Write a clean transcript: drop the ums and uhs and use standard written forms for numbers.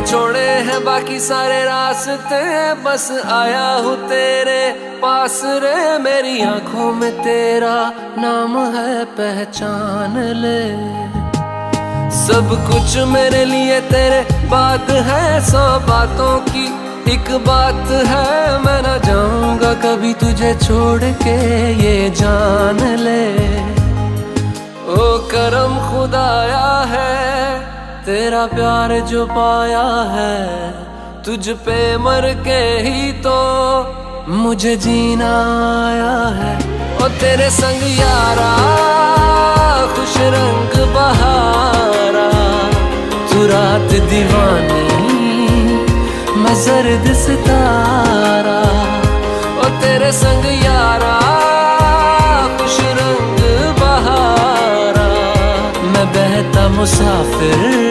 छोड़े हैं बाकी सारे रास्ते, बस आया हूँ तेरे पास रे। मेरी आंखों में तेरा नाम है, पहचान ले। सब कुछ मेरे लिए तेरे बात है, 100 बातों की एक बात है। मैं ना जाऊंगा कभी तुझे छोड़ के, ये जान ले। ओ करम खुदाया है, तेरा प्यार जो पाया है। तुझ पे मर के ही तो मुझे जीना आया है। ओ तेरे संग यारा खुश रंग बहारा, तू रात दीवानी मैं जर्द सितारा। ओ तेरे संग यारा खुश रंग बहारा, मैं बहता मुसाफिर